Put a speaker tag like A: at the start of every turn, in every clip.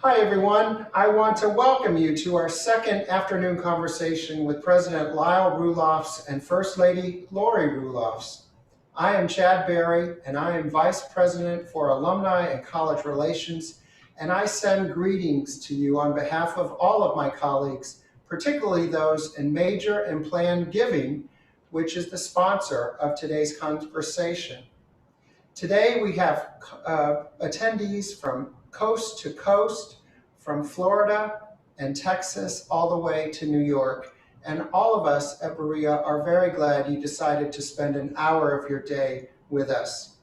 A: Hi, everyone. I want to welcome you to our second afternoon conversation with President Lyle Roelofs and First Lady Laurie Roelofs. I am Chad Berry, and I am Vice President for Alumni and College Relations, and I send greetings to you on behalf of all of my colleagues, particularly those in Major and Planned Giving, which is the sponsor of today's conversation. Today we have attendees from coast to coast, from Florida and Texas all the way to New York. And all of us at Berea are very glad you decided to spend an hour of your day with us.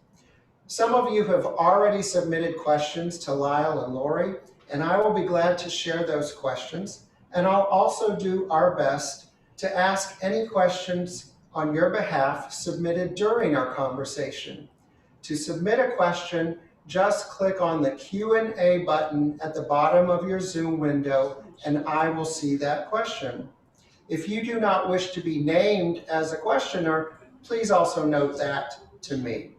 A: Some of you have already submitted questions to Lyle and Laurie, and I will be glad to share those questions. And I'll also do our best to ask any questions on your behalf submitted during our conversation. To submit a question, just click on the Q&A button at the bottom of your Zoom window, and I will see that question. If you do not wish to be named as a questioner, please also note that to me.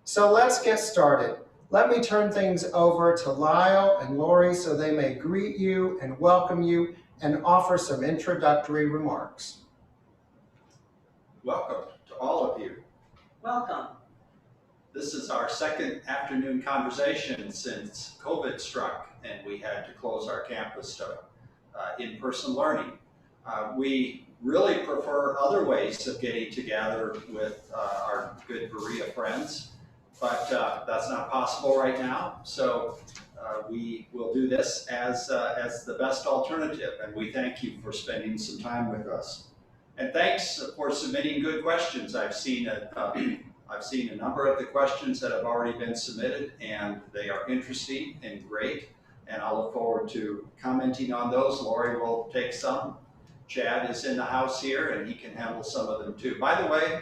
A: So let's get started. Let me turn things over to Lyle and Laurie so they may greet you and welcome you and offer some introductory remarks.
B: Welcome to all of you.
C: Welcome.
B: This is our second afternoon conversation since COVID struck and we had to close our campus to in-person learning. We really prefer other ways of getting together with our good Berea friends, but that's not possible right now. So we will do this as the best alternative, and we thank you for spending some time with us. And thanks for submitting good questions. I've seen a number of the questions that have already been submitted, and they are interesting and great, and I'll look forward to commenting on those. Laurie will take some. Chad is in the house here, and he can handle some of them too. By the way,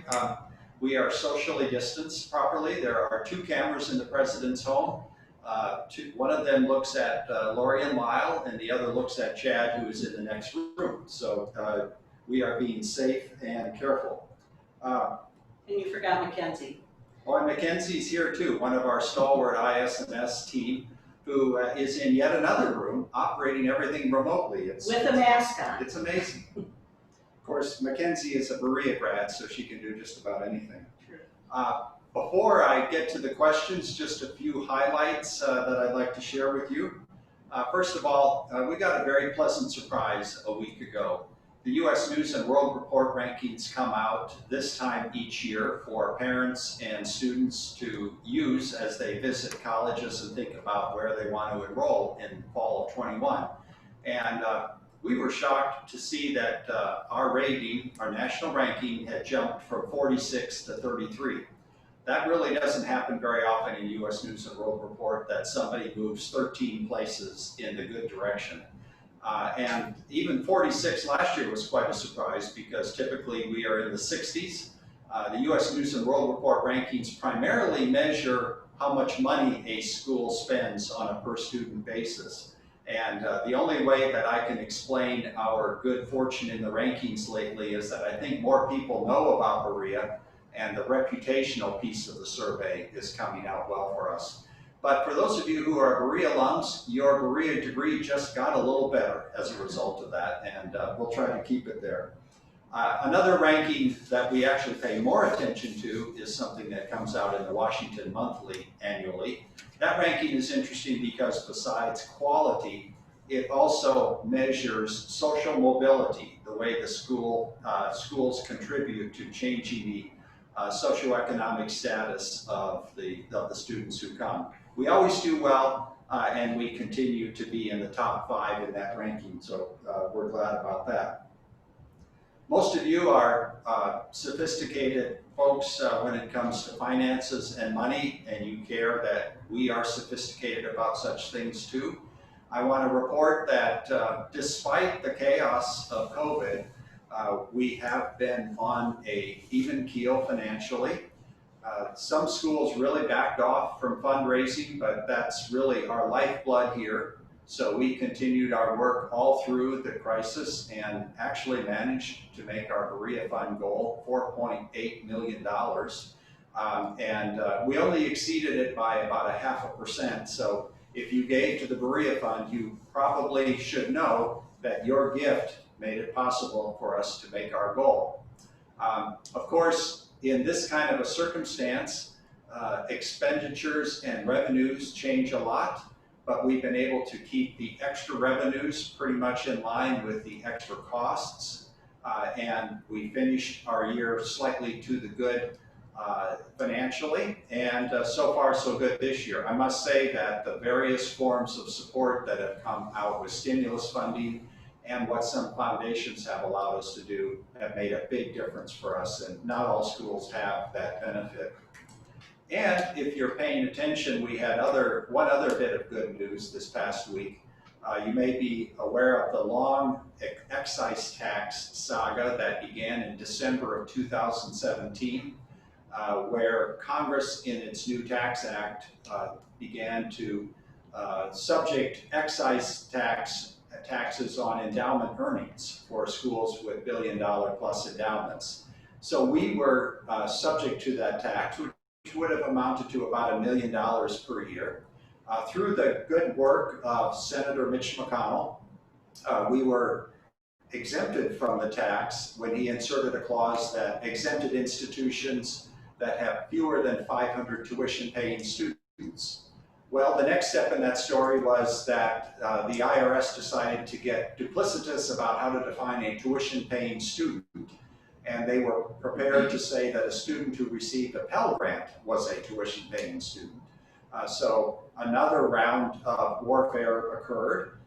B: we are socially distanced properly. There are two cameras in the president's home. One of them looks at Laurie and Lyle, and the other looks at Chad, who is in the next room. So we are being safe and careful.
C: And you forgot Mackenzie.
B: Oh, and Mackenzie's here too, one of our stalwart IS&S team, who is in yet another room operating everything remotely.
C: With a mask on.
B: It's amazing. Of course, Mackenzie is a Berea grad, so she can do just about anything. Before I get to the questions, just a few highlights that I'd like to share with you. First of all, we got a very pleasant surprise a week ago. The U.S. News and World Report rankings come out this time each year for parents and students to use as they visit colleges and think about where they want to enroll in fall of 21. And we were shocked to see that our rating, our national ranking, had jumped from 46 to 33. That really doesn't happen very often in U.S. News and World Report, that somebody moves 13 places in the good direction. And even 46 last year was quite a surprise, because typically we are in the 60s. The U.S. News and World Report rankings primarily measure how much money a school spends on a per student basis. And the only way that I can explain our good fortune in the rankings lately is that I think more people know about Berea, and the reputational piece of the survey is coming out well for us. But for those of you who are Berea alums, your Berea degree just got a little better as a result of that, and we'll try to keep it there. Another ranking that we actually pay more attention to is something that comes out in the Washington Monthly annually. That ranking is interesting because besides quality, it also measures social mobility, the way the schools contribute to changing the socioeconomic status of the students who come. We always do well, and we continue to be in the top 5 in that ranking, so we're glad about that. Most of you are sophisticated folks when it comes to finances and money, and you care that we are sophisticated about such things too. I want to report that despite the chaos of COVID, we have been on an even keel financially. Some schools really backed off from fundraising, but that's really our lifeblood here. So we continued our work all through the crisis and actually managed to make our Berea Fund goal $4.8 million. And we only exceeded it by about 0.5%. So If you gave to the Berea Fund, you probably should know that your gift made it possible for us to make our goal. Of course, in this kind of a circumstance, expenditures and revenues change a lot, but we've been able to keep the extra revenues pretty much in line with the extra costs. And we finished our year slightly to the good financially, and so far so good this year. I must say that the various forms of support that have come out with stimulus funding and what some foundations have allowed us to do have made a big difference for us, and not all schools have that benefit. And if you're paying attention, we had one other bit of good news this past week. You may be aware of the long excise tax saga that began in December of 2017, where Congress in its new tax act began to subject excise taxes on endowment earnings for schools with billion-dollar-plus endowments. So we were subject to that tax, which would have amounted to about $1 million per year. Through the good work of Senator Mitch McConnell, we were exempted from the tax when he inserted a clause that exempted institutions that have fewer than 500 tuition-paying students. Well, the next step in that story was that the IRS decided to get duplicitous about how to define a tuition-paying student. And they were prepared to say that a student who received a Pell Grant was a tuition-paying student. So another round of warfare occurred,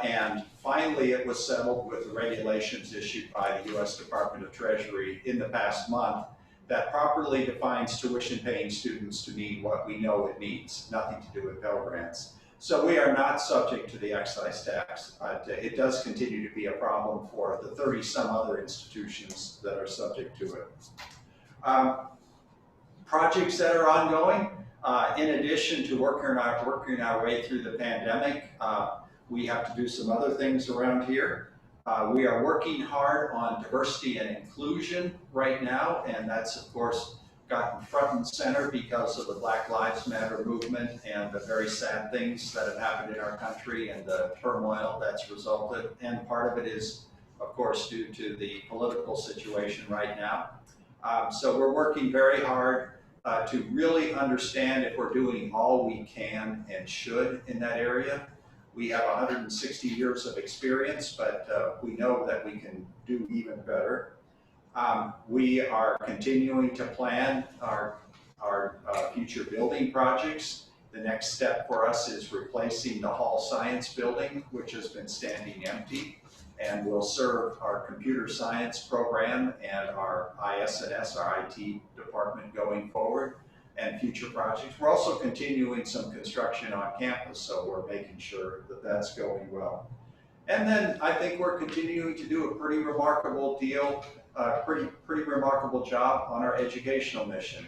B: and finally it was settled with the regulations issued by the U.S. Department of Treasury in the past month that properly defines tuition-paying students to mean what we know it means, nothing to do with Pell Grants. So we are not subject to the excise tax, but it does continue to be a problem for the 30-some other institutions that are subject to it. Projects that are ongoing, in addition to working our way through the pandemic, we have to do some other things around here. We are working hard on diversity and inclusion right now, and that's of course gotten front and center because of the Black Lives Matter movement and the very sad things that have happened in our country and the turmoil that's resulted. And part of it is, of course, due to the political situation right now. So we're working very hard to really understand if we're doing all we can and should in that area. We have 160 years of experience, but we know that we can do even better. We are continuing to plan our future building projects. The next step for us is replacing the Hall Science building, which has been standing empty, and will serve our computer science program and our IS&S, our IT department going forward, and future projects. We're also continuing some construction on campus, so we're making sure that that's going well. And then I think we're continuing to do a pretty remarkable job on our educational mission.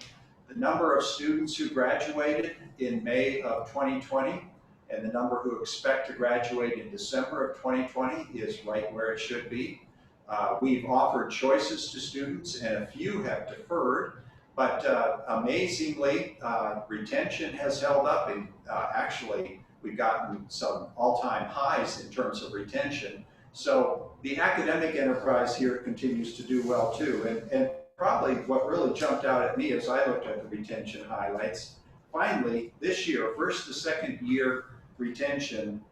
B: The number of students who graduated in May of 2020 and the number who expect to graduate in December of 2020 is right where it should be. We've offered choices to students, and a few have deferred, but amazingly, retention has held up, and actually we've gotten some all-time highs in terms of retention. So the academic enterprise here continues to do well too. And probably what really jumped out at me as I looked at the retention highlights, finally this year, first to second year retention,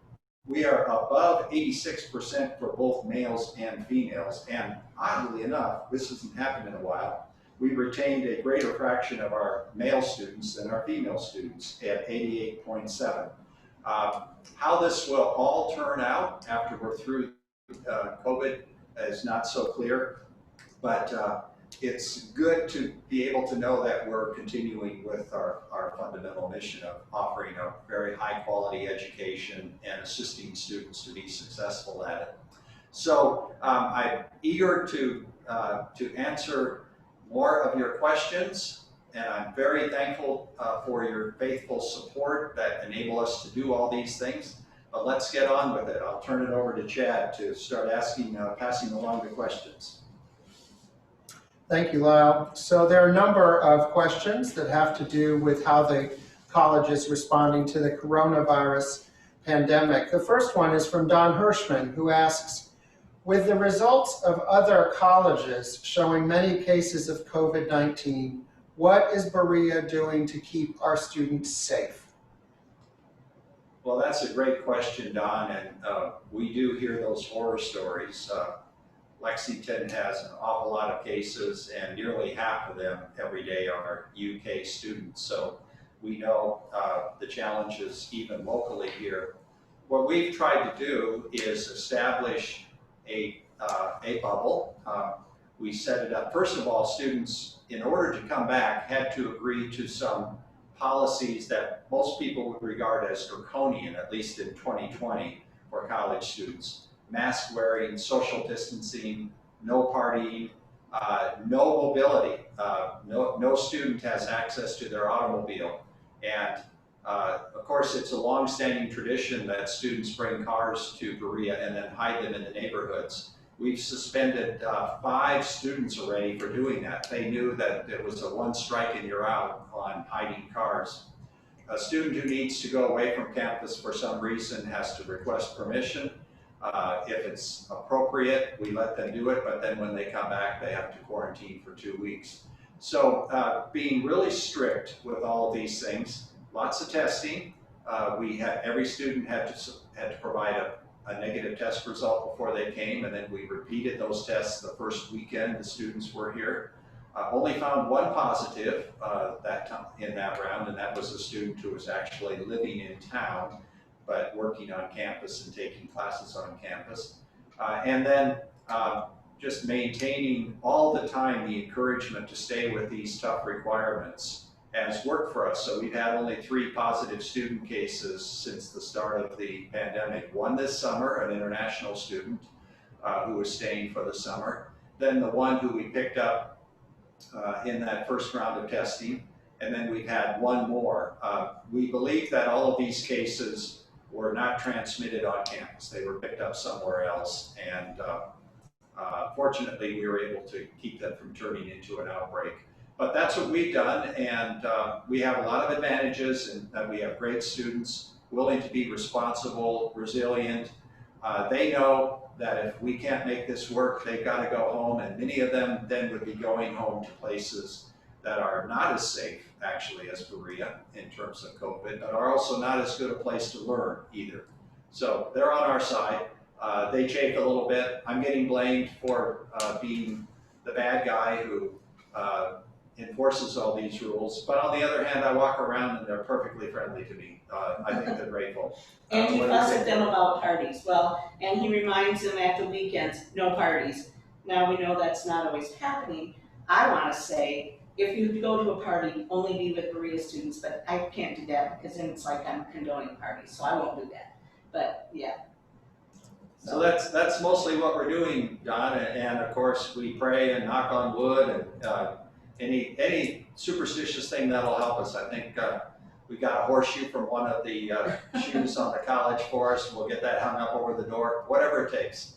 B: we are above 86% for both males and females. And oddly enough, this hasn't happened in a while, we retained a greater fraction of our male students than our female students at 88.7. How this will all turn out after we're through COVID is not so clear, but it's good to be able to know that we're continuing with our fundamental mission of offering a very high quality education and assisting students to be successful at it. So I'm eager to answer more of your questions, and I'm very thankful for your faithful support that enable us to do all these things. But let's get on with it. I'll turn it over to Chad to start passing along the questions.
A: Thank you, Lyle. So there are a number of questions that have to do with how the colleges responding to the coronavirus pandemic. The first one is from Don Hirschman, who asks, with the results of other colleges showing many cases of COVID-19, what is Berea doing to keep our students safe?
B: Well, that's a great question, Don, and we do hear those horror stories. Lexington has an awful lot of cases, and nearly half of them every day are UK students. So we know the challenges even locally here. What we've tried to do is establish a bubble. We set it up. First of all, students, in order to come back, had to agree to some policies that most people would regard as draconian, at least in 2020, for college students. Mask wearing, social distancing, no partying, no mobility. No student has access to their automobile. And of course, it's a long-standing tradition that students bring cars to Berea and then hide them in the neighborhoods. We've suspended 5 students already for doing that. They knew that it was a one strike and you're out on hiding cars. A student who needs to go away from campus for some reason has to request permission. If it's appropriate, we let them do it, but then when they come back, they have to quarantine for 2 weeks. So being really strict with all of these things, lots of testing. Every student had to provide a negative test result before they came, and then we repeated those tests the first weekend the students were here. Only found one positive in that round, and that was a student who was actually living in town, but working on campus and taking classes on campus. And then just maintaining all the time the encouragement to stay with these tough requirements has worked for us. So we've had only 3 positive student cases since the start of the pandemic. One this summer, an international student who was staying for the summer. Then the one who we picked up in that first round of testing. And then we've had one more. We believe that all of these cases were not transmitted on campus. They were picked up somewhere else. And fortunately, we were able to keep them from turning into an outbreak. But that's what we've done, and we have a lot of advantages, and that we have great students willing to be responsible, resilient. They know that if we can't make this work, they've got to go home, and many of them then would be going home to places that are not as safe, actually, as Berea in terms of COVID, but are also not as good a place to learn either. So they're on our side. They chafe a little bit. I'm getting blamed for being the bad guy who enforces all these rules, but on the other hand, I walk around and they're perfectly friendly to me. I think they're grateful.
C: And he fuss at them about parties. Well, and he reminds them at the weekends, no parties. Now we know that's not always happening. I want to say, if you go to a party, only be with Berea students, but I can't do that because then it's like I'm condoning parties, so I won't do that. But yeah.
B: So that's mostly what we're doing, Don, and of course we pray and knock on wood and any superstitious thing that'll help us. I think we got a horseshoe from one of the shoes on the college for us. We'll get that hung up over the door, whatever it takes.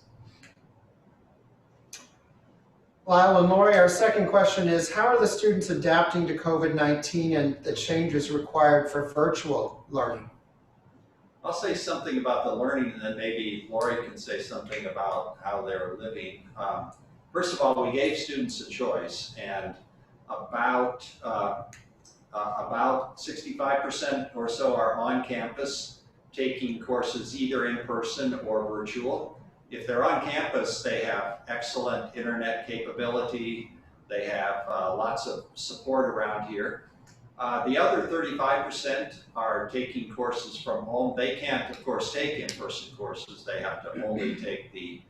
A: Lyle and Laurie, our second question is, how are the students adapting to COVID-19 and the changes required for virtual learning?
B: I'll say something about the learning, and then maybe Laurie can say something about how they're living. First of all, we gave students a choice, and about 65% or so are on campus taking courses either in person or virtual. If they're on campus, they have excellent internet capability. They have lots of support around here. The other 35% are taking courses from home. They can't, of course, take in-person courses. They have to only take the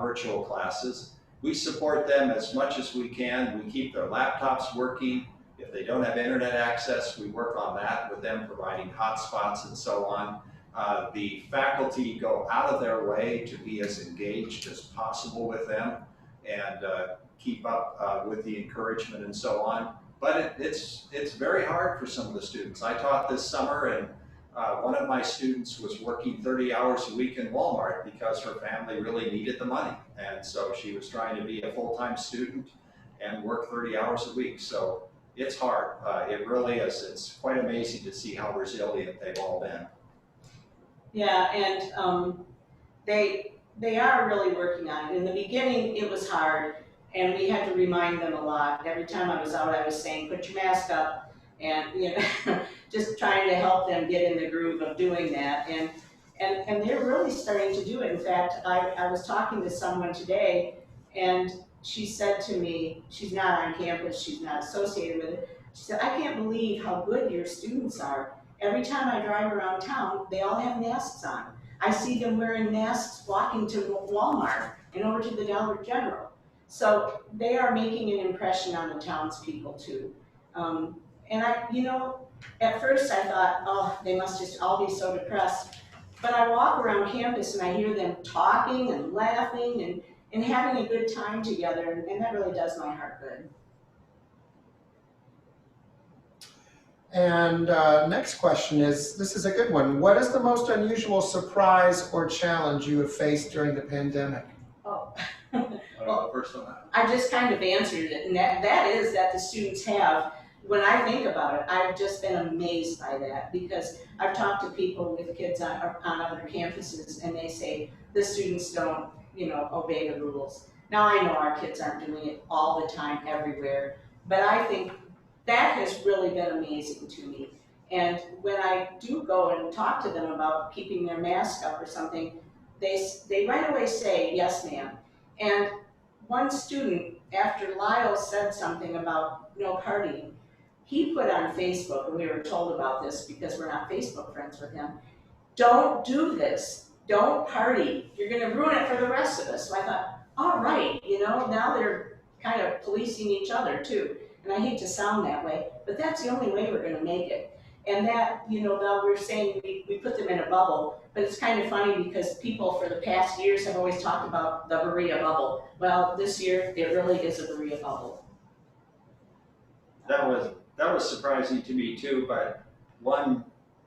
B: virtual classes. We support them as much as we can. We keep their laptops working. If they don't have internet access, we work on that with them, providing hotspots and so on. The faculty go out of their way to be as engaged as possible with them and keep up with the encouragement and so on. But it's very hard for some of the students. I taught this summer, and one of my students was working 30 hours a week in Walmart because her family really needed the money. And so she was trying to be a full-time student and work 30 hours a week. So it's hard. It really is. It's quite amazing to see how resilient they've all been.
C: Yeah, and they are really working on it. In the beginning, it was hard, and we had to remind them a lot. Every time I was out, I was saying, "Put your mask up," and just trying to help them get in the groove of doing that. And they're really starting to do it. In fact, I was talking to someone today, and she said to me, she's not on campus, she's not associated with it. She said, "I can't believe how good your students are. Every time I drive around town, they all have masks on. I see them wearing masks walking to Walmart and over to the Dollar General." So they are making an impression on the townspeople too. And at first I thought, oh, they must just all be so depressed. But I walk around campus and I hear them talking and laughing and having a good time together, and that really does my heart good.
A: And next question is, this is a good one. What is the most unusual surprise or challenge you have faced during the pandemic?
C: Oh.
B: Well, first on that.
C: I just kind of answered it, and that is that the students have. When I think about it, I've just been amazed by that, because I've talked to people with kids on other campuses, and they say the students don't, obey the rules. Now I know our kids aren't doing it all the time everywhere, but I think that has really been amazing to me. And when I do go and talk to them about keeping their mask up or something, they right away say, "Yes, ma'am." And one student, after Lyle said something about no partying, he put on Facebook, and we were told about this because we're not Facebook friends with him, "Don't do this. Don't party. You're going to ruin it for the rest of us." So I thought, all right, now they're kind of policing each other too. And I hate to sound that way, but that's the only way we're going to make it. And that, now we're saying we put them in a bubble, but it's kind of funny because people for the past years have always talked about the Berea bubble. Well, this year it really is a Berea bubble.
B: That was surprising to me too, but one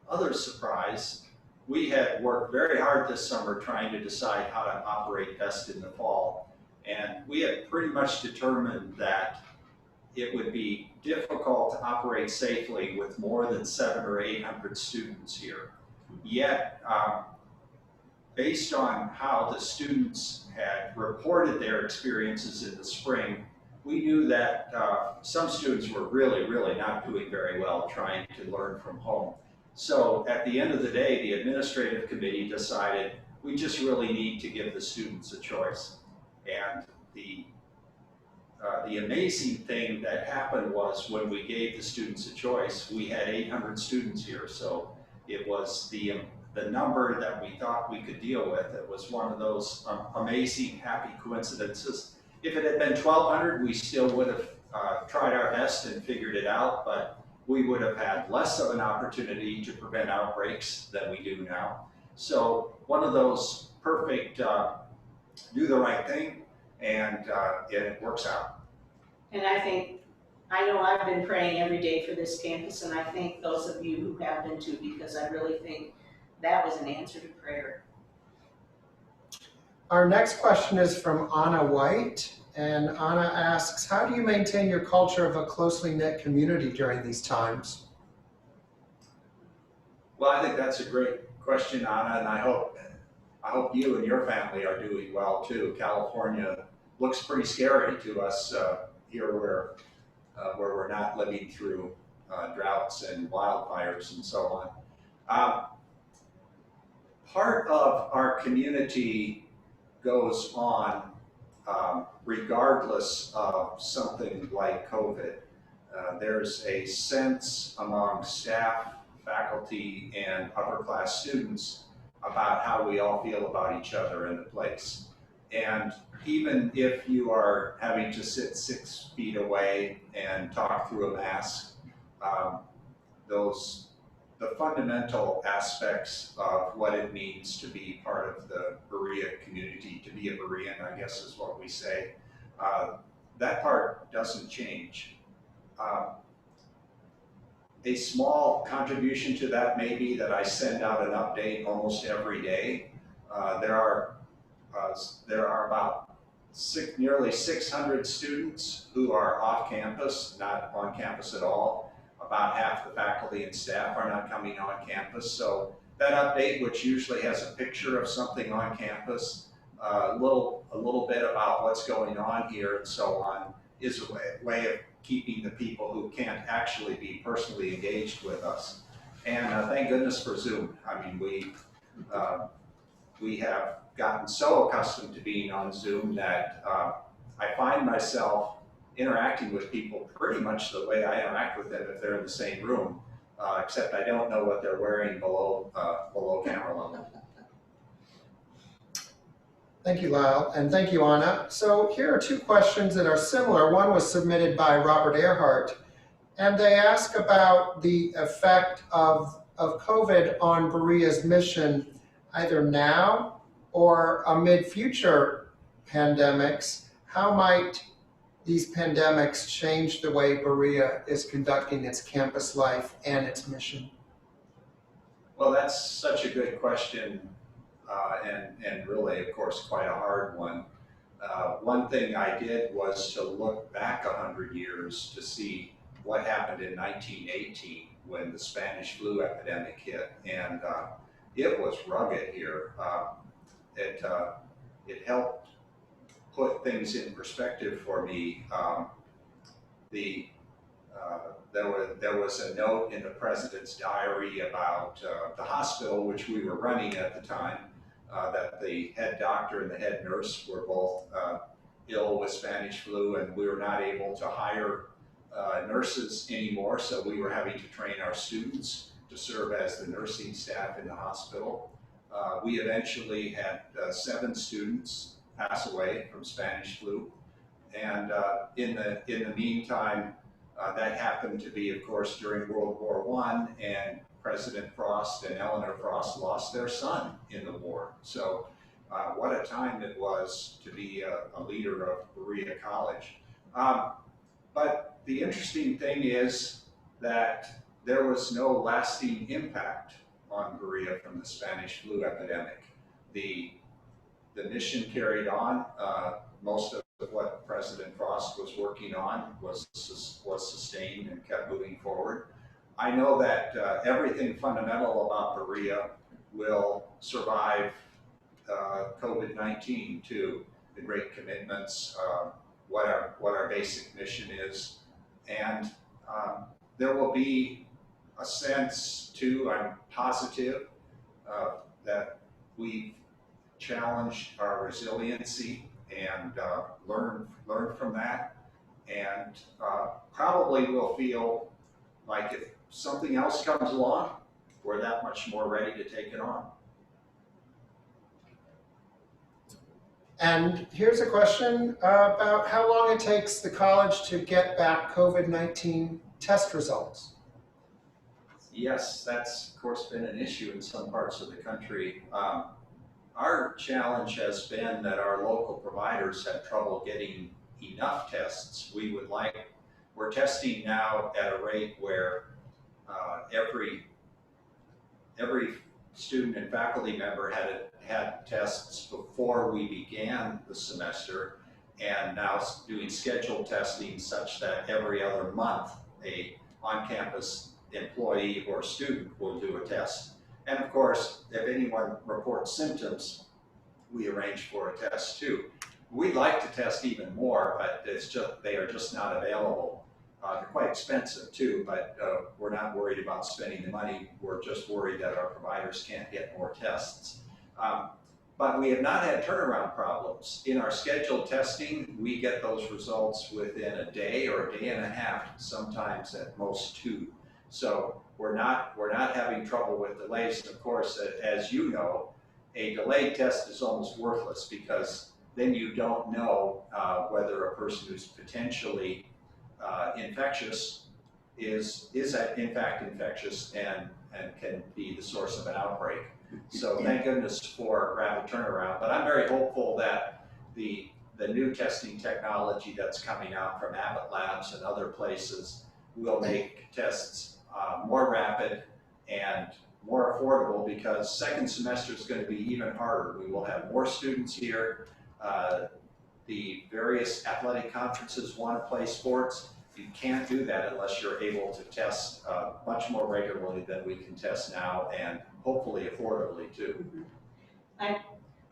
B: other surprise, we had worked very hard this summer trying to decide how to operate best in the fall, and we had pretty much determined that it would be difficult to operate safely with more than 700 or 800 students here. Yet, based on how the students had reported their experiences in the spring, we knew that some students were really, really not doing very well trying to learn from home. So at the end of the day, the administrative committee decided we just really need to give the students a choice. And the amazing thing that happened was when we gave the students a choice, we had 800 students here. So it was the number that we thought we could deal with. It was one of those amazing, happy coincidences. If it had been 1,200, we still would have tried our best and figured it out, but we would have had less of an opportunity to prevent outbreaks than we do now. So one of those perfect do the right thing, and it works out.
C: And I know I've been praying every day for this campus, and I thank those of you who have been too, because I really think that was an answer to prayer.
A: Our next question is from Anna White, and Anna asks, how do you maintain your culture of a closely knit community during these times?
B: Well, I think that's a great question, Anna, and I hope you and your family are doing well too. California looks pretty scary to us here, where we're not living through droughts and wildfires and so on. Part of our community goes on regardless of something like COVID. There's a sense among staff, faculty, and upper class students about how we all feel about each other in the place. And even if you are having to sit 6 feet away and talk through a mask, the fundamental aspects of what it means to be part of the Berea community, to be a Berean, I guess is what we say, that part doesn't change. A small contribution to that may be that I send out an update almost every day. There are about nearly 600 students who are off campus, not on campus at all. About half the faculty and staff are not coming on campus. So that update, which usually has a picture of something on campus, a little bit about what's going on here and so on, is a way of keeping the people who can't actually be personally engaged with us. And thank goodness for Zoom. I mean, we have gotten so accustomed to being on Zoom that I find myself interacting with people pretty much the way I interact with them if they're in the same room, except I don't know what they're wearing below camera level.
A: Thank you, Lyle, and thank you, Anna. So here are two questions that are similar. One was submitted by Robert Earhart, and they ask about the effect of COVID on Berea's mission, either now or amid future pandemics. How might these pandemics change the way Berea is conducting its campus life and its mission?
B: Well, that's such a good question, and really, of course, quite a hard one. One thing I did was to look back 100 years to see what happened in 1918 when the Spanish flu epidemic hit, and it was rugged here. It helped put things in perspective for me. There was a note in the president's diary about the hospital, which we were running at the time, that the head doctor and the head nurse were both ill with Spanish flu, and we were not able to hire nurses anymore, so we were having to train our students to serve as the nursing staff in the hospital. We eventually had 7 students pass away from Spanish flu, and in the meantime, that happened to be, of course, during World War I, and President Frost and Eleanor Frost lost their son in the war. So what a time it was to be a leader of Berea College. But the interesting thing is that there was no lasting impact on Berea from the Spanish flu epidemic. The mission carried on. Most of what President Frost was working on was sustained and kept moving forward. I know that everything fundamental about Berea will survive COVID-19 too. The great commitments, what our basic mission is, and there will be a sense too, I'm positive, that we've challenged our resiliency and learn from that, and probably will feel like if something else comes along, we're that much more ready to take it on.
A: And here's a question about how long it takes the college to get back COVID-19 test results.
B: Yes, that's of course been an issue in some parts of the country. Our challenge has been that our local providers have trouble getting enough tests. We're testing now at a rate where every student and faculty member had tests before we began the semester, and now doing scheduled testing such that every other month a on-campus employee or student will do a test. And of course, if anyone reports symptoms, we arrange for a test too. We'd like to test even more, but they are just not available. They're quite expensive too, but we're not worried about spending the money. We're just worried that our providers can't get more tests. But we have not had turnaround problems. In our scheduled testing, we get those results within a day or a day and a half, sometimes at most 2. So we're not having trouble with delays. Of course, as you know, a delayed test is almost worthless because then you don't know whether a person who's potentially infectious is in fact infectious and can be the source of an outbreak. So thank goodness for rapid turnaround. But I'm very hopeful that the new testing technology that's coming out from Abbott Labs and other places will make tests more rapid and more affordable, because second semester is going to be even harder. We will have more students here. the various athletic conferences want to play sports. You can't do that unless you're able to test much more regularly than we can test now, and hopefully affordably too.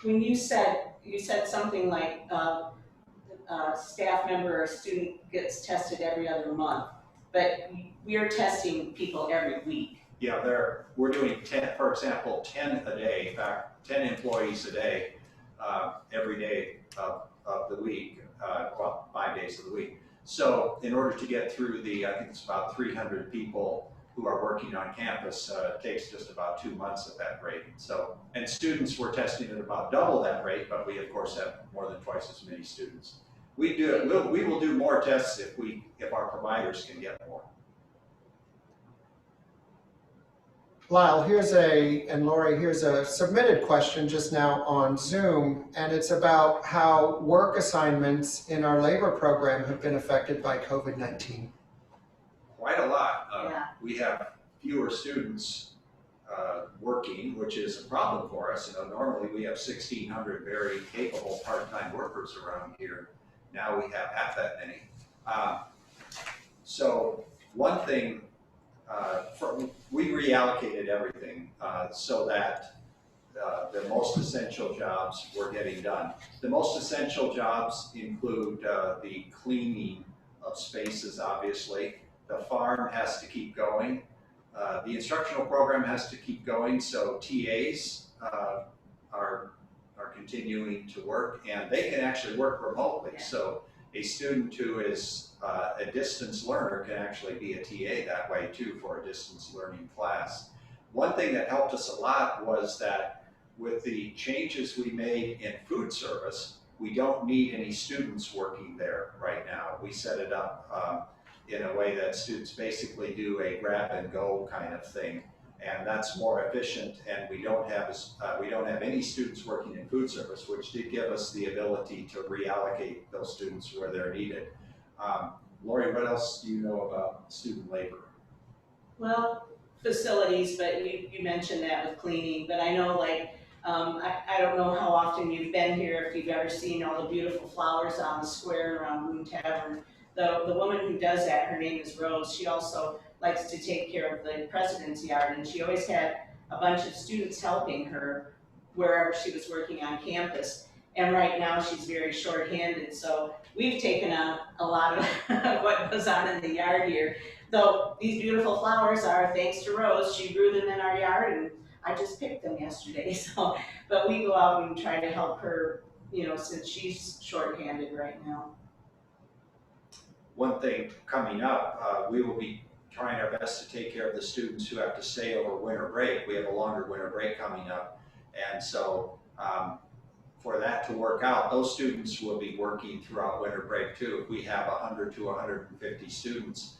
C: When you said something like a staff member or student gets tested every other month, but we are testing people every week.
B: Yeah, we're doing 10, for example, 10 a day, in fact, 10 employees a day, every day of the week, well, 5 days of the week. So in order to get through I think it's about 300 people who are working on campus, it takes just about 2 months at that rate. So, and students we're testing at about double that rate, but we of course have more than twice as many students. We will do more tests if our providers can get more.
A: Lyle, and Laurie, here's a submitted question just now on Zoom, and it's about how work assignments in our labor program have been affected by COVID-19.
B: Quite a lot.
C: Yeah.
B: We have fewer students working, which is a problem for us. Normally we have 1,600 very capable part-time workers around here. Now we have half that many. So one thing, we reallocated everything so that the most essential jobs were getting done. The most essential jobs include the cleaning of spaces, obviously. The farm has to keep going. The instructional program has to keep going, so TAs are continuing to work, and they can actually work remotely.
C: Yeah.
B: So a student who is a distance learner can actually be a TA that way too for a distance learning class. One thing that helped us a lot was that with the changes we made in food service, we don't need any students working there right now. We set it up in a way that students basically do a grab and go kind of thing, and that's more efficient. And we don't have any students working in food service, which did give us the ability to reallocate those students where they're needed. Laurie, what else do you know about student labor?
C: Well, facilities, but you mentioned that with cleaning, but I know I don't know how often you've been here, if you've ever seen all the beautiful flowers on the square around Moon Tavern. The woman who does that, her name is Rose, she also likes to take care of the president's yard, and she always had a bunch of students helping her wherever she was working on campus. And right now she's very short-handed, so we've taken on a lot of what goes on in the yard here. Though these beautiful flowers are thanks to Rose. She grew them in our yard, and I just picked them yesterday. So, but we go out and try to help her, since she's short-handed right now.
B: One thing coming up, we will be trying our best to take care of the students who have to stay over winter break. We have a longer winter break coming up, and so for that to work out, those students will be working throughout winter break too. If we have 100 to 150 students,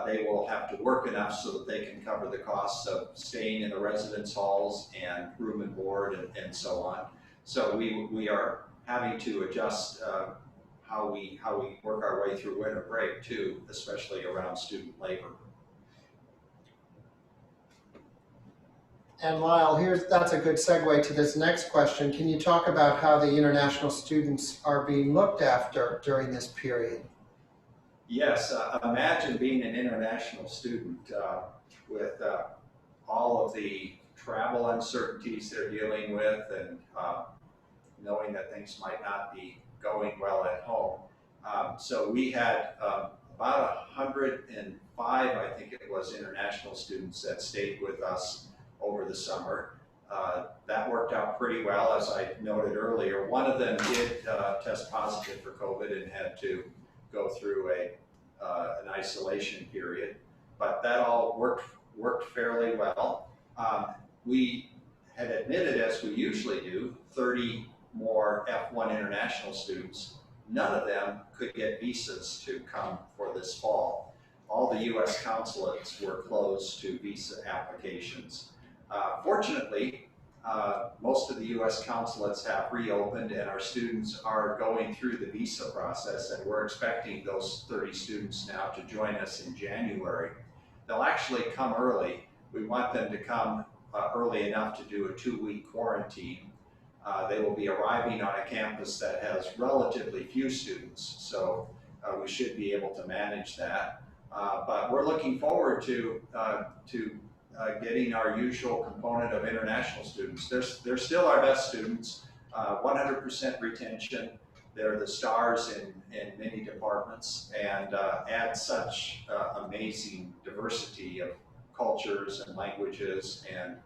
B: they will have to work enough so that they can cover the costs of staying in the residence halls and room and board and so on. So we are having to adjust how we work our way through winter break too, especially around student labor.
A: And Lyle, that's a good segue to this next question. Can you talk about how the international students are being looked after during this period?
B: Yes, imagine being an international student with all of the travel uncertainties they're dealing with, and knowing that things might not be going well at home. So we had about 105, I think it was, international students that stayed with us over the summer. That worked out pretty well, as I noted earlier. One of them did test positive for COVID and had to go through an isolation period, but that all worked fairly well. We had admitted, as we usually do, 30 more F1 international students. None of them could get visas to come for this fall. All the U.S. consulates were closed to visa applications. Fortunately, most of the U.S. consulates have reopened, and our students are going through the visa process, and we're expecting those 30 students now to join us in January. They'll actually come early. We want them to come early enough to do a 2-week quarantine. They will be arriving on a campus that has relatively few students, so we should be able to manage that. But we're looking forward to getting our usual component of international students. They're still our best students, 100% retention. They're the stars in many departments, and add such amazing diversity of cultures and languages and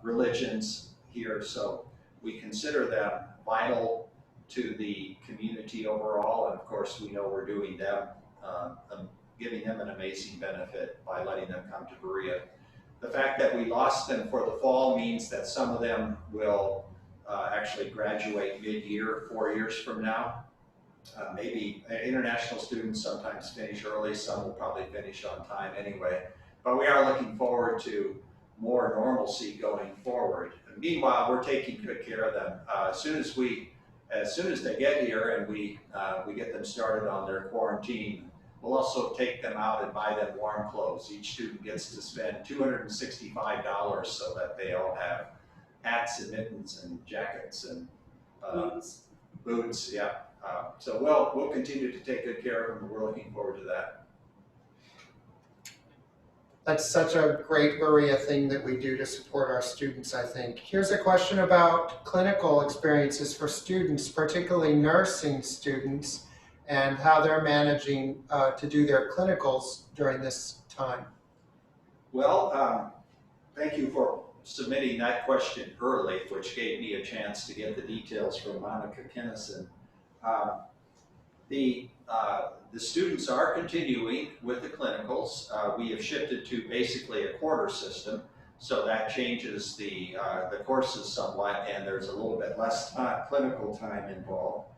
B: religions here. So we consider them vital to the community overall, and of course we know we're doing them, giving them an amazing benefit by letting them come to Berea. The fact that we lost them for the fall means that some of them will actually graduate mid-year, 4 years from now. Maybe international students sometimes finish early, some will probably finish on time anyway. But we are looking forward to more normalcy going forward. And meanwhile, we're taking good care of them. As soon as they get here and we get them started on their quarantine, we'll also take them out and buy them warm clothes. Each student gets to spend $265 so that they all have hats and mittens and jackets and boots, yeah. So we'll continue to take good care of them, and we're looking forward to that.
A: That's such a great Berea thing that we do to support our students, I think. Here's a question about clinical experiences for students, particularly nursing students, and how they're managing to do their clinicals during this time.
B: Well, thank you for submitting that question early, which gave me a chance to get the details from Monica Kennison. The students are continuing with the clinicals. We have shifted to basically a quarter system, so that changes the courses somewhat, and there's a little bit less clinical time involved.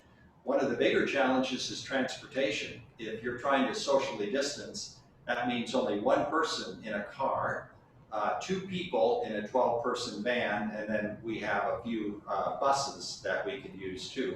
B: One of the bigger challenges is transportation. If you're trying to socially distance, that means only one person in a car, 2 people in a 12-person van, and then we have a few buses that we can use too.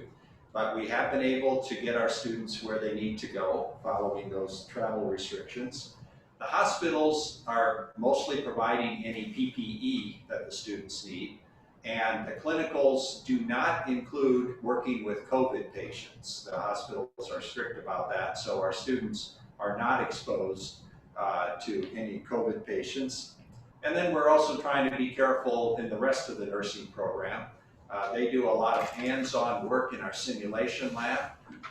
B: But we have been able to get our students where they need to go following those travel restrictions. The hospitals are mostly providing any PPE that the students need, and the clinicals do not include working with COVID patients. The hospitals are strict about that, so our students are not exposed to any COVID patients. And then we're also trying to be careful in the rest of the nursing program. They do a lot of hands-on work in our simulation lab.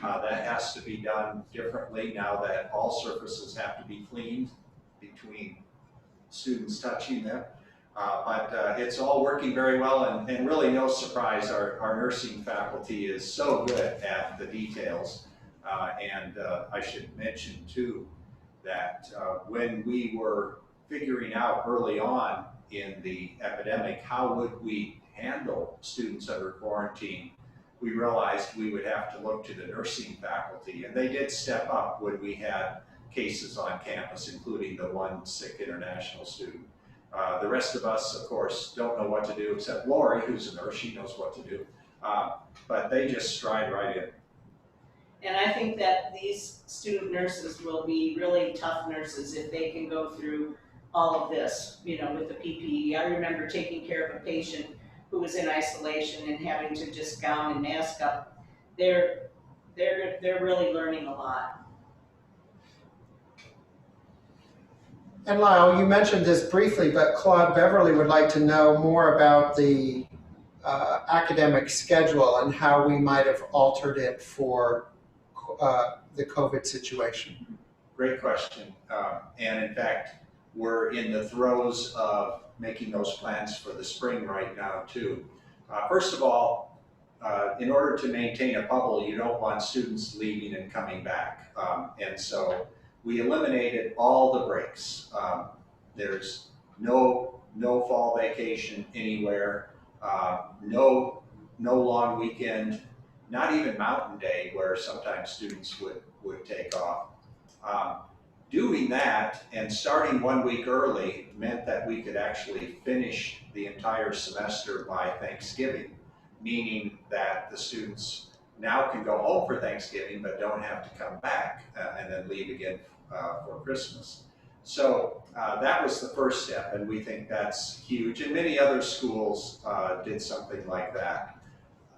B: That has to be done differently now that all surfaces have to be cleaned between students touching them. But it's all working very well, and really no surprise, our nursing faculty is so good at the details. And I should mention too that when we were figuring out early on in the epidemic how would we handle students under quarantine, we realized we would have to look to the nursing faculty, and they did step up when we had cases on campus, including the one sick international student. The rest of us, of course, don't know what to do, except Laurie, who's a nurse. She knows what to do. But they just stride right in.
C: And I think that these student nurses will be really tough nurses if they can go through all of this, you know, with the PPE. I remember taking care of a patient who was in isolation and having to just gown and mask up. They're really learning a lot.
A: And Lyle, you mentioned this briefly, but Claude Beverly would like to know more about the academic schedule and how we might have altered it for the COVID situation.
B: Great question. And in fact, we're in the throes of making those plans for the spring right now too. First of all, in order to maintain a bubble, you don't want students leaving and coming back. And so we eliminated all the breaks. There's no fall vacation anywhere, no long weekend, not even Mountain Day, where sometimes students would take off. Doing that and starting 1 week early meant that we could actually finish the entire semester by Thanksgiving, meaning that the students now can go home for Thanksgiving but don't have to come back and then leave again for Christmas. So that was the first step, and we think that's huge. And many other schools did something like that.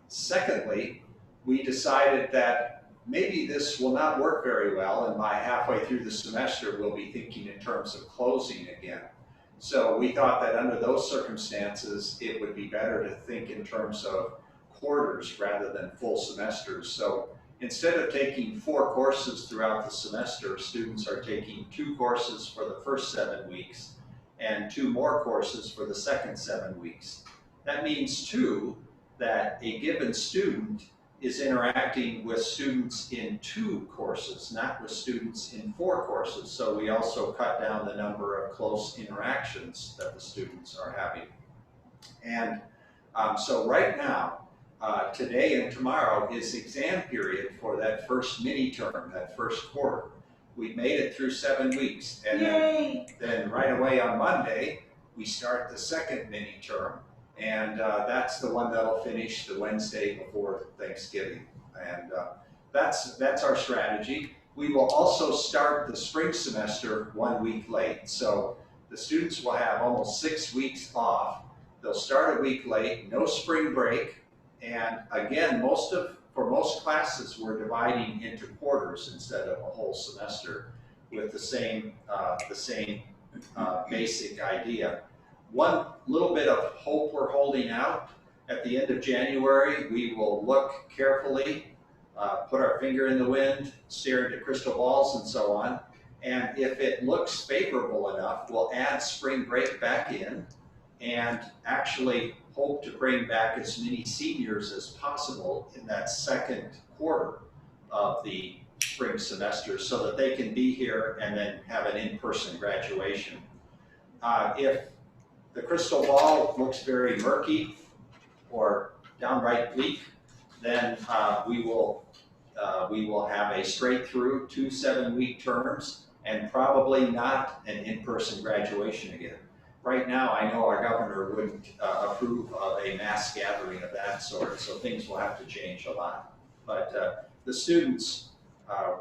B: Secondly, we decided that maybe this will not work very well, and by halfway through the semester, we'll be thinking in terms of closing again. So we thought that under those circumstances, it would be better to think in terms of quarters rather than full semesters. So instead of taking 4 courses throughout the semester, students are taking 2 courses for the first 7 weeks and 2 more courses for the second 7 weeks. That means too that a given student is interacting with students in 2 courses, not with students in 4 courses. So we also cut down the number of close interactions that the students are having. And so right now, today and tomorrow is exam period for that first mini term, that first quarter. We made it through 7 weeks, and then right away on Monday, we start the second mini term, and that's the one that'll finish the Wednesday before Thanksgiving. And that's our strategy. We will also start the spring semester 1 week late. So the students will have almost 6 weeks off. They'll start a week late, no spring break. And again, for most classes, we're dividing into quarters instead of a whole semester with the same basic idea. One little bit of hope we're holding out: at the end of January, we will look carefully, put our finger in the wind, stare into crystal balls and so on. And if it looks favorable enough, we'll add spring break back in and actually hope to bring back as many seniors as possible in that second quarter of the spring semester so that they can be here and then have an in-person graduation. If the crystal ball looks very murky or downright bleak, then we will have a straight through 2 7-week terms and probably not an in-person graduation again. Right now, I know our governor wouldn't approve of a mass gathering of that sort, so things will have to change a lot. But the students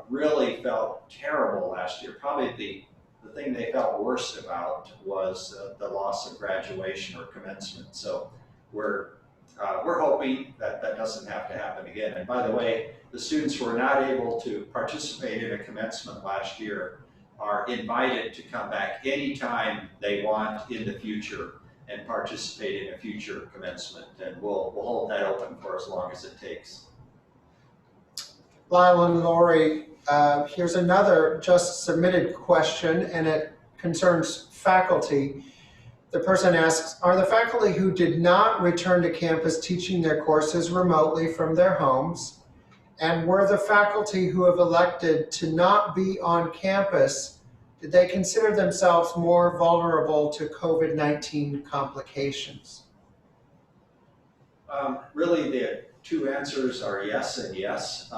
B: really felt terrible last year. Probably the thing they felt worst about was the loss of graduation or commencement. So we're hoping that that doesn't have to happen again. And by the way, the students who were not able to participate in a commencement last year are invited to come back anytime they want in the future and participate in a future commencement. And we'll hold that open for as long as it takes.
A: Lyle and Laurie, here's another just submitted question, and it concerns faculty. The person asks, are the faculty who did not return to campus teaching their courses remotely from their homes? And were the faculty who have elected to not be on campus, did they consider themselves more vulnerable to COVID-19 complications?
B: Really, the 2 answers are yes and yes.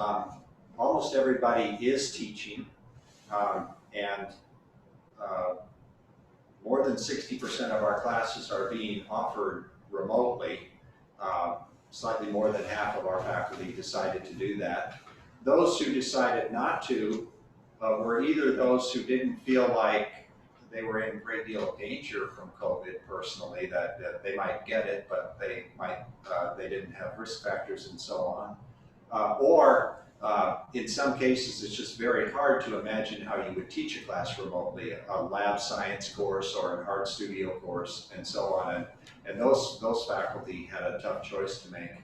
B: Almost everybody is teaching, and more than 60% of our classes are being offered remotely. Slightly more than half of our faculty decided to do that. Those who decided not to were either those who didn't feel like they were in a great deal of danger from COVID personally, that they might get it, but they didn't have risk factors and so on. Or in some cases, it's just very hard to imagine how you would teach a class remotely, a lab science course or an art studio course and so on. And those faculty had a tough choice to make.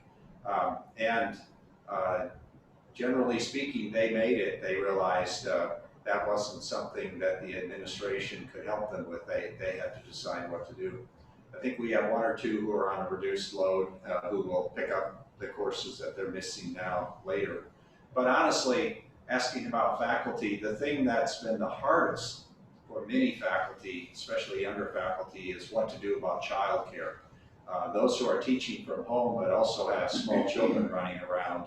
B: Generally speaking, they made it. They realized that wasn't something that the administration could help them with. They had to decide what to do. I think we have 1 or 2 who are on a reduced load who will pick up the courses that they're missing now later. But honestly, asking about faculty, the thing that's been the hardest for many faculty, especially younger faculty, is what to do about childcare. Those who are teaching from home but also have small children running around,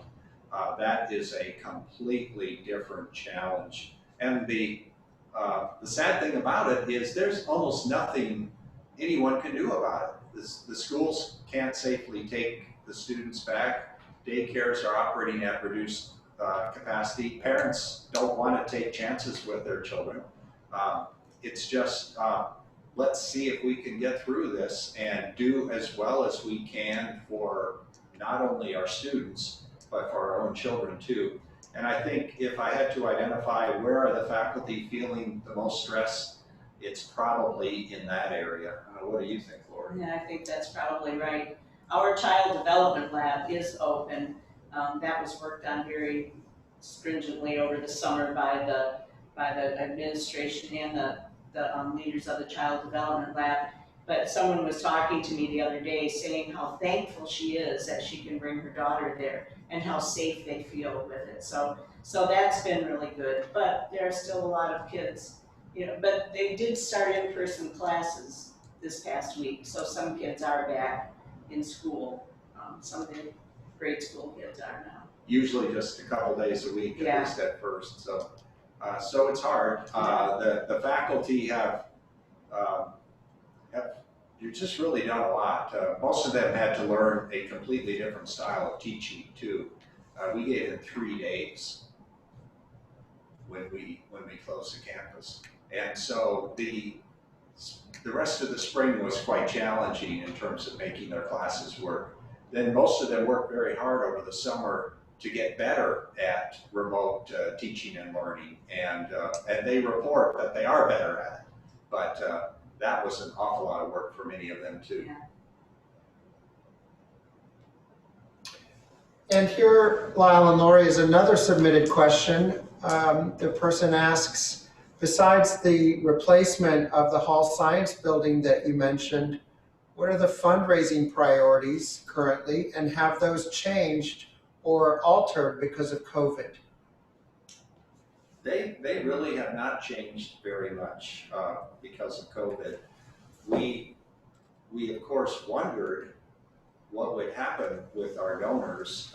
B: that is a completely different challenge. And the sad thing about it is there's almost nothing anyone can do about it. The schools can't safely take the students back. Daycares are operating at reduced capacity. Parents don't want to take chances with their children. It's just, let's see if we can get through this and do as well as we can for not only our students, but for our own children too. And I think if I had to identify where are the faculty feeling the most stress, it's probably in that area. What do you think, Laurie?
C: Yeah, I think that's probably right. Our child development lab is open. That was worked on very stringently over the summer by the administration and the leaders of the child development lab. But someone was talking to me the other day saying how thankful she is that she can bring her daughter there and how safe they feel with it. So that's been really good. But there are still a lot of kids, but they did start in-person classes this past week, so some kids are back in school. Some of the grade school kids are now.
B: Usually just a couple days a week,
C: Yeah.
B: at least at first. So it's hard. The faculty have you've just really done a lot. Most of them had to learn a completely different style of teaching too. We gave them 3 days when we closed the campus, and so the rest of the spring was quite challenging in terms of making their classes work. Then most of them worked very hard over the summer to get better at remote teaching and learning, and they report that they are better at it. But that was an awful lot of work for many of them too.
C: Yeah.
A: And here, Lyle and Laurie, is another submitted question. The person asks, besides the replacement of the Hall Science Building that you mentioned, what are the fundraising priorities currently, and have those changed or altered because of COVID?
B: They really have not changed very much because of COVID. We of course wondered what would happen with our donors,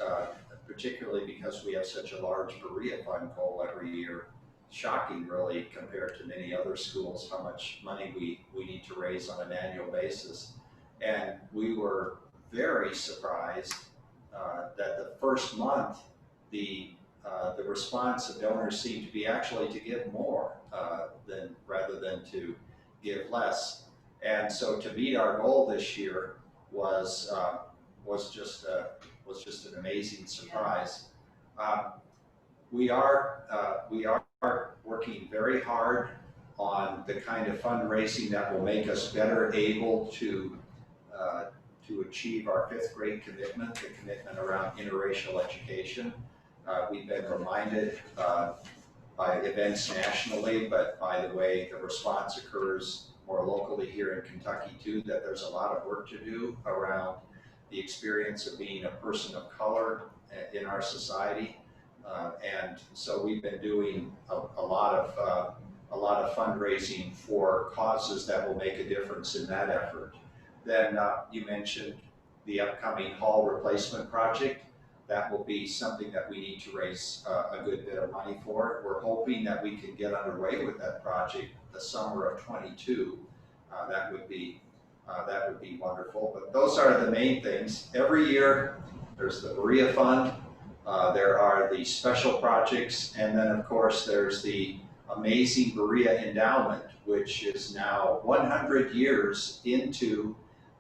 B: particularly because we have such a large Berea Fund goal every year. Shocking, really, compared to many other schools, how much money we need to raise on an annual basis. And we were very surprised that the first month, the response of donors seemed to be actually to give more rather than to give less. And so to meet our goal this year was just an amazing surprise. We are working very hard on the kind of fundraising that will make us better able to achieve our 5th grade commitment, the commitment around interracial education. We've been reminded by events nationally, but by the way the response occurs more locally here in Kentucky too, that there's a lot of work to do around the experience of being a person of color in our society. And so we've been doing a lot of fundraising for causes that will make a difference in that effort. Then you mentioned the upcoming hall replacement project. That will be something that we need to raise a good bit of money for. We're hoping that we can get underway with that project the summer of '22. That would be wonderful. But those are the main things. Every year there's the Berea Fund. There are the special projects, and then of course there's the amazing Berea Endowment, which is now 100 years into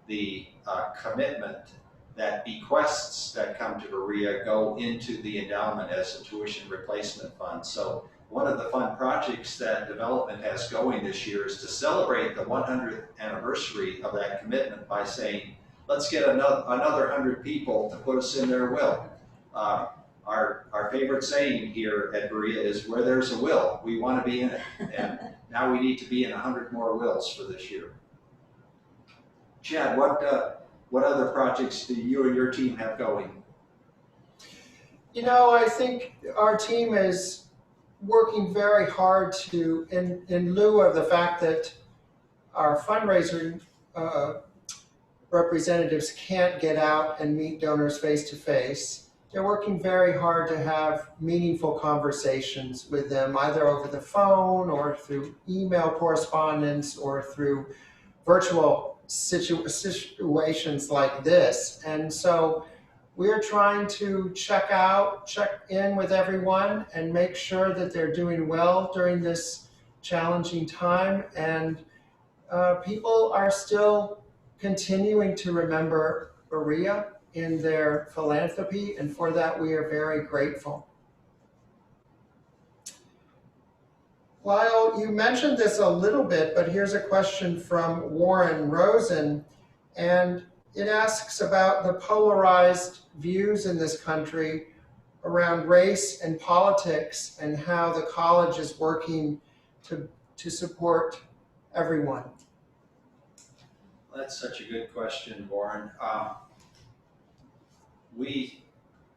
B: the commitment that bequests that come to Berea go into the endowment as a tuition replacement fund. So one of the fun projects that development has going this year is to celebrate the 100th anniversary of that commitment by saying, let's get another 100 people to put us in their will. Our favorite saying here at Berea is, where there's a will, we want to be in it. And now we need to be in 100 more wills for this year. Chad, what other projects do you and your team have going?
A: I think our team is working very hard to, in lieu of the fact that our fundraiser representatives can't get out and meet donors face to face, they're working very hard to have meaningful conversations with them, either over the phone or through email correspondence or through virtual situations like this. And so we're trying to check in with everyone and make sure that they're doing well during this challenging time. And people are still continuing to remember Berea in their philanthropy, and for that we are very grateful. Lyle, you mentioned this a little bit, but here's a question from Warren Rosen, and it asks about the polarized views in this country around race and politics and how the college is working to support everyone.
B: That's such a good question, Warren. We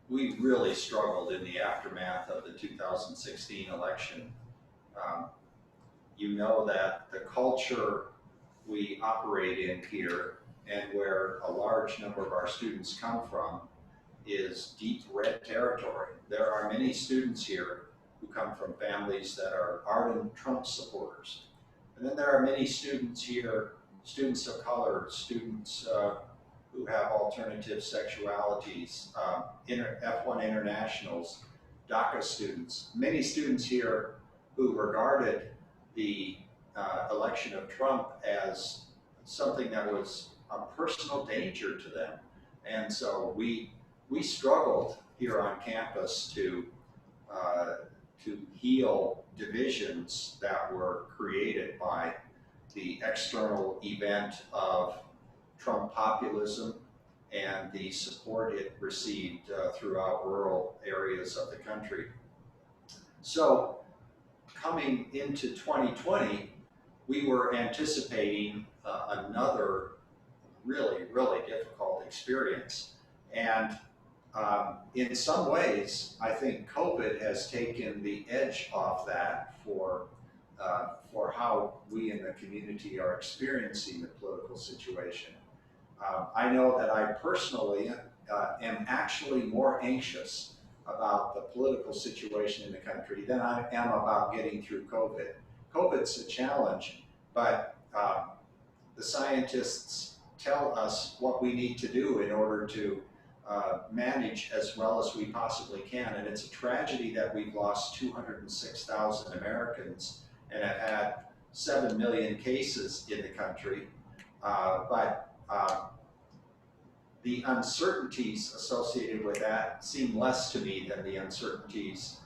B: really struggled in the aftermath of the 2016 election. You know that the culture we operate in here and where a large number of our students come from is deep red territory. There are many students here who come from families that are ardent Trump supporters. And then there are many students here, students of color, students who have alternative sexualities, F1 internationals, DACA students, many students here who regarded the election of Trump as something that was a personal danger to them. And so we struggled here on campus to heal divisions that were created by the external event of Trump populism and the support it received throughout rural areas of the country. So coming into 2020, we were anticipating another really, really difficult experience. And in some ways, I think COVID has taken the edge off that for how we in the community are experiencing the political situation. I know that I personally am actually more anxious about the political situation in the country than I am about getting through COVID. COVID's a challenge, but the scientists tell us what we need to do in order to manage as well as we possibly can. And it's a tragedy that we've lost 206,000 Americans and have had 7 million cases in the country. But the uncertainties associated with that seem less to me than the uncertainties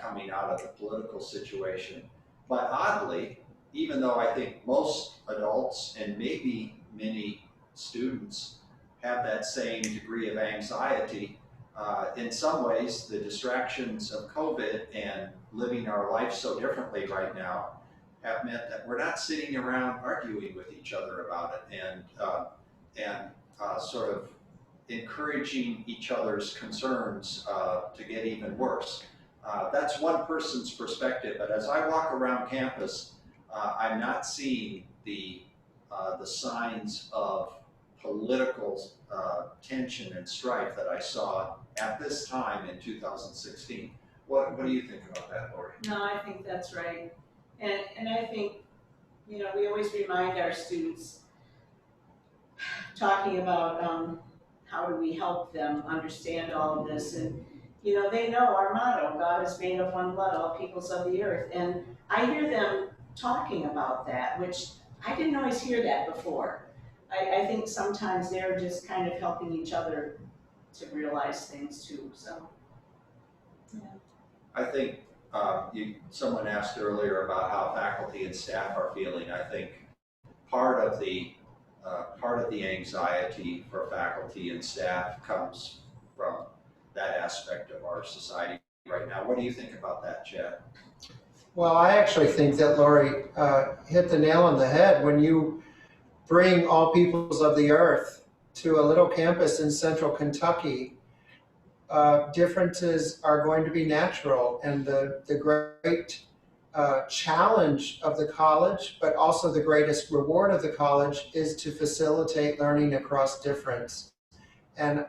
B: coming out of the political situation. But oddly, even though I think most adults and maybe many students have that same degree of anxiety, in some ways the distractions of COVID and living our life so differently right now have meant that we're not sitting around arguing with each other about it and sort of encouraging each other's concerns to get even worse. That's one person's perspective, but as I walk around campus, I'm not seeing the signs of political tension and strife that I saw at this time in 2016. What do you think about that, Laurie?
C: No, I think that's right. And I think, you know, we always remind our students, talking about how do we help them understand all of this. And, you know, they know our motto, God is made of one blood, all peoples of the earth. And I hear them talking about that, which I didn't always hear that before. I think sometimes they're just kind of helping each other to realize things too, so. Yeah.
B: I think someone asked earlier about how faculty and staff are feeling. I think part of the anxiety for faculty and staff comes from that aspect of our society right now. What do you think about that, Chad?
A: Well, I actually think that Laurie hit the nail on the head when you bring all peoples of the earth to a little campus in central Kentucky. Differences are going to be natural, and the great challenge of the college, but also the greatest reward of the college, is to facilitate learning across difference. And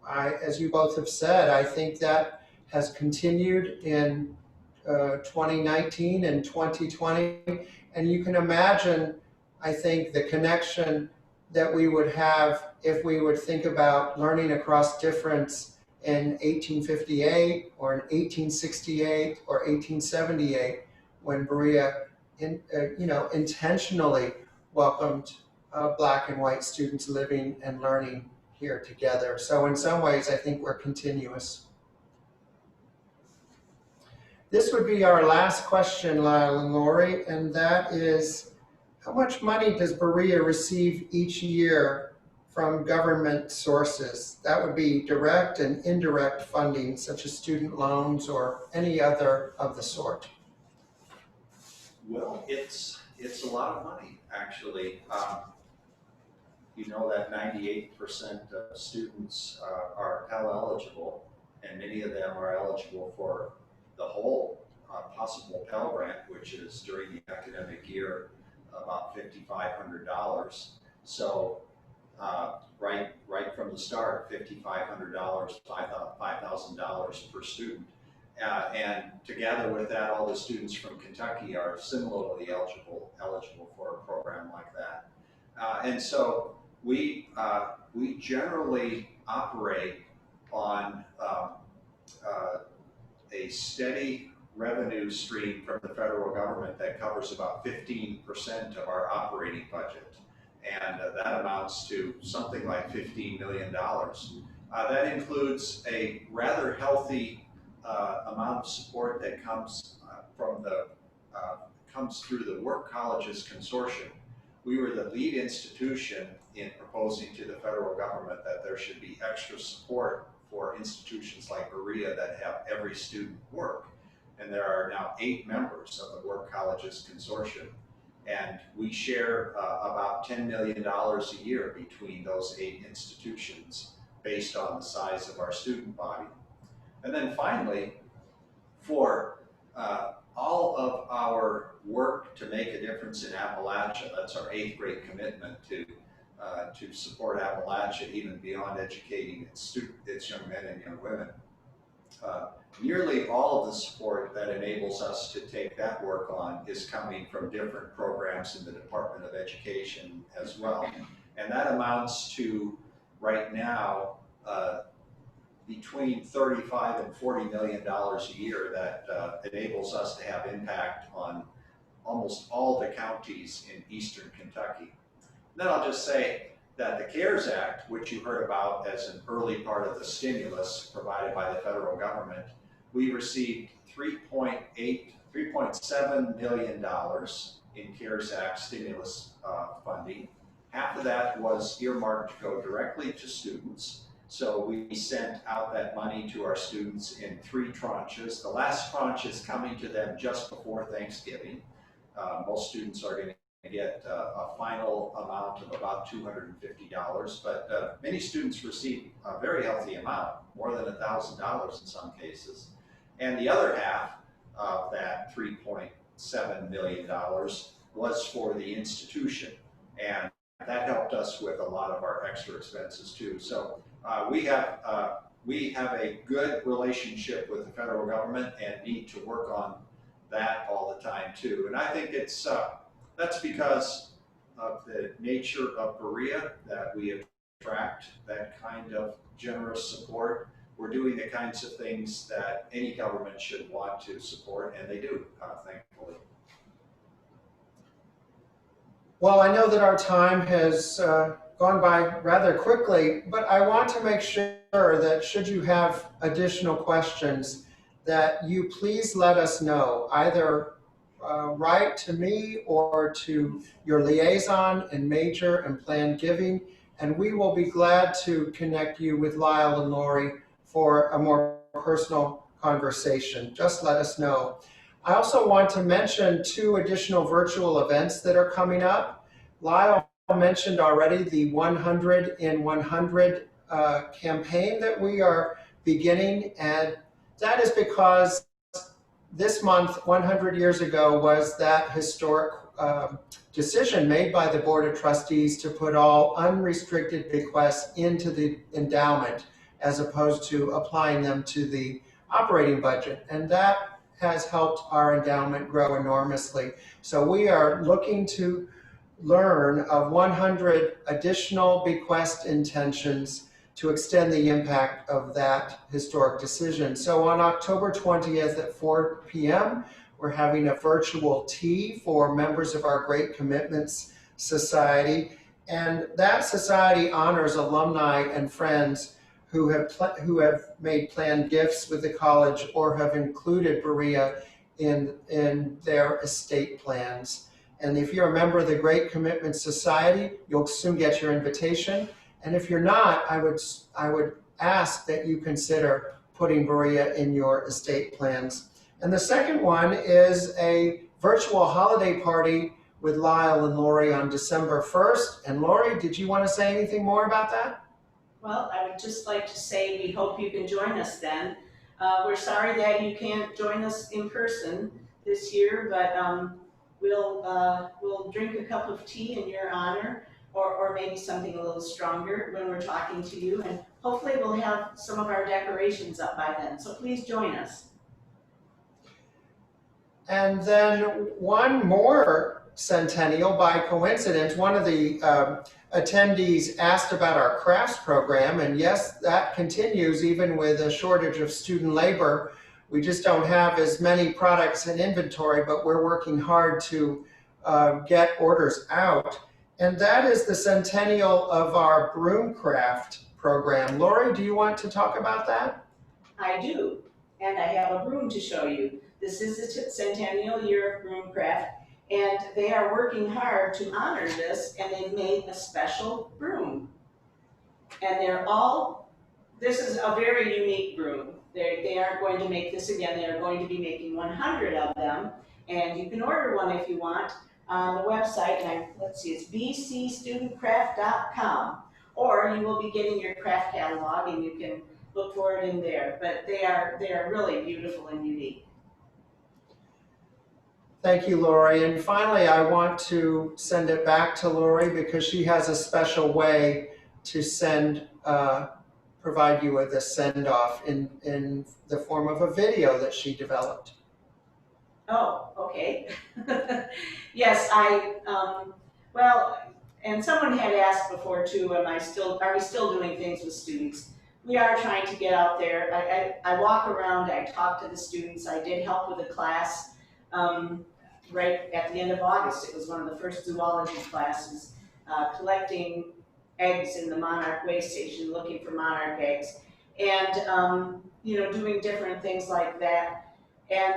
A: as you both have said, I think that has continued in 2019 and 2020, and you can imagine, I think, the connection that we would have if we would think about learning across difference in 1858 or in 1868 or 1878, when Berea intentionally welcomed Black and white students living and learning here together. So in some ways, I think we're continuous. This would be our last question, Lyle and Laurie, and that is, how much money does Berea receive each year from government sources? That would be direct and indirect funding, such as student loans or any other of the sort.
B: Well, it's a lot of money, actually. You know that 98% of students are Pell eligible, and many of them are eligible for the whole possible Pell Grant, which is during the academic year about $5,500. So right from the start, $5,500, $5,000 per student. And together with that, all the students from Kentucky are similarly eligible for a program like that. And so we generally operate on a steady revenue stream from the federal government that covers about 15% of our operating budget. And that amounts to something like $15 million. That includes a rather healthy amount of support that comes comes through the Work Colleges Consortium. We were the lead institution in proposing to the federal government that there should be extra support for institutions like Berea that have every student work. And there are now 8 members of the Work Colleges Consortium. And we share about $10 million a year between those 8 institutions based on the size of our student body. And then finally, for all of our work to make a difference in Appalachia, that's our 8th grade commitment to support Appalachia even beyond educating its young men and young women. Nearly all of the support that enables us to take that work on is coming from different programs in the Department of Education as well. And that amounts to, right now, between $35 and $40 million a year that enables us to have impact on almost all the counties in eastern Kentucky. Then I'll just say that the CARES Act, which you heard about as an early part of the stimulus provided by the federal government, we received $3.7 million in CARES Act stimulus funding. Half of that was earmarked to go directly to students. So we sent out that money to our students in 3 tranches. The last tranche is coming to them just before Thanksgiving. Most students are going to get a final amount of about $250, but many students receive a very healthy amount, more than $1,000 in some cases. And the other half of that $3.7 million was for the institution, and that helped us with a lot of our extra expenses too. So we have a good relationship with the federal government and need to work on that all the time too. And I think that's because of the nature of Berea that we attract that kind of generous support. We're doing the kinds of things that any government should want to support, and they do, thankfully.
A: Well, I know that our time has gone by rather quickly, but I want to make sure that should you have additional questions, that you please let us know, either write to me or to your liaison in major and planned giving, and we will be glad to connect you with Lyle and Laurie for a more personal conversation. Just let us know. I also want to mention 2 additional virtual events that are coming up. Lyle mentioned already the 100 in 100 campaign that we are beginning, and that is because this month, 100 years ago, was that historic decision made by the Board of Trustees to put all unrestricted bequests into the endowment as opposed to applying them to the operating budget. And that has helped our endowment grow enormously. So we are looking to learn of 100 additional bequest intentions to extend the impact of that historic decision. So on October 20th at 4 p.m., we're having a virtual tea for members of our Great Commitments Society. And that society honors alumni and friends who have made planned gifts with the college or have included Berea in their estate plans. And if you're a member of the Great Commitment Society, you'll soon get your invitation. And if you're not, I would ask that you consider putting Berea in your estate plans. And the second one is a virtual holiday party with Lyle and Laurie on December 1st. And Laurie, did you want to say anything more about that?
C: Well, I would just like to say we hope you can join us then. We're sorry that you can't join us in person this year, but we'll drink a cup of tea in your honor, or maybe something a little stronger when we're talking to you, and hopefully we'll have some of our decorations up by then. So please join us.
A: And then one more centennial by coincidence. One of the attendees asked about our crafts program, and yes, that continues even with a shortage of student labor. We just don't have as many products in inventory, but we're working hard to get orders out. And that is the centennial of our broom craft program. Laurie, do you want to talk about that?
C: I do, and I have a broom to show you. This is the centennial year of broomcraft, and they are working hard to honor this, and they've made a special broom. And this is a very unique broom. They aren't going to make this again. They are going to be making 100 of them, and you can order one if you want on the website, and let's see, it's bcstudentcraft.com, or you will be getting your craft catalog, and you can look for it in there. But they are really beautiful and unique.
A: Thank you, Laurie. And finally, I want to send it back to Laurie because she has a special way to provide you with a send-off in the form of a video that she developed.
C: Oh, okay. Yes, well, and someone had asked before too, are we still doing things with students? We are trying to get out there. I walk around, I talk to the students. I did help with a class right at the end of August. It was one of the first zoology classes, collecting eggs in the monarch way station, looking for monarch eggs, and doing different things like that. And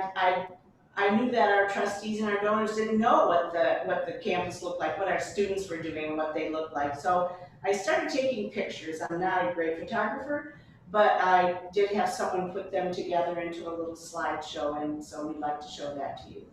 C: I knew that our trustees and our donors didn't know what the campus looked like, what our students were doing, and what they looked like. So I started taking pictures. I'm not a great photographer, but I did have someone put them together into a little slideshow, and so we'd like to show that to you.